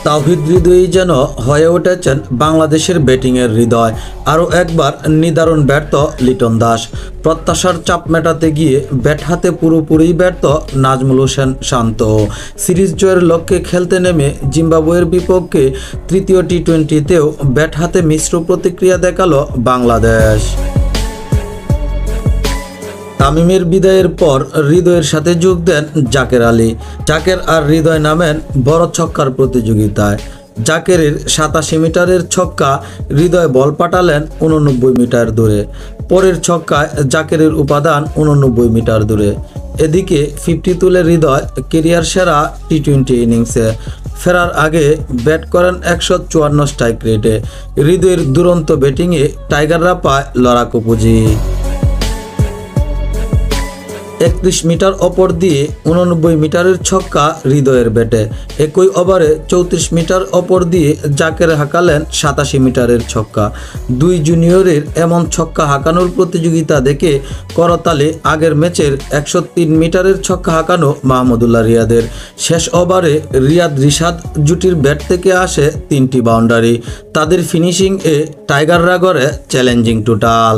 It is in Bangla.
তাওহিদ হৃদয়ই যেন হয়ে উঠেছেন বাংলাদেশের ব্যাটিংয়ের হৃদয়। আরও একবার নিদারুণ ব্যর্থ লিটন দাস। প্রত্যাশার চাপ মেটাতে গিয়ে ব্যাট হাতে পুরোপুরি ব্যর্থ নাজমুল হোসেন শান্ত। সিরিজ জয়ের লক্ষ্যে খেলতে নেমে জিম্বাবুয়ের বিপক্ষে তৃতীয় টি-20তেও ব্যাট হাতে মিশ্র প্রতিক্রিয়া দেখালো বাংলাদেশ। তামিমের বিদায়ের পর হৃদয়ের সাথে যোগ দেন জাকের আলী। জাকের আর হৃদয় নামেন বড় ছক্কার প্রতিযোগিতায়। জাকেরের 87 মিটারের ছক্কা হৃদয় বল পাঠালেন 89 মিটার দূরে। পরের ছক্কায় জাকেরের উপাদান 89 মিটার দূরে। এদিকে 50 তুলে হৃদয় ক্যারিয়ার সেরা টি-20 ইনিংসে ফেরার আগে ব্যাট করেন 154 স্ট্রাইক রেটে। হৃদয়ের দুরন্ত ব্যাটিংয়ে টাইগাররা পায় লড়াকু পুঁজি। 31 মিটার অপর দিয়ে 89 মিটারের ছক্কা হৃদয়ের ব্যাটে। একই ওভারে 34 মিটার অপর দিয়ে জাকের হাঁকালেন 87 মিটারের ছক্কা। দুই জুনিয়রের এমন ছক্কা হাঁকানোর প্রতিযোগিতা দেখে করতালি আগের ম্যাচের 103 মিটারের ছক্কা হাঁকানো মাহমুদুল্লাহ রিয়াদের। শেষ ওভারে রিয়াদ রিশাদ জুটির ব্যাট থেকে আসে 3টি বাউন্ডারি। তাদের ফিনিশিং এ টাইগাররা গড়ে চ্যালেঞ্জিং টোটাল।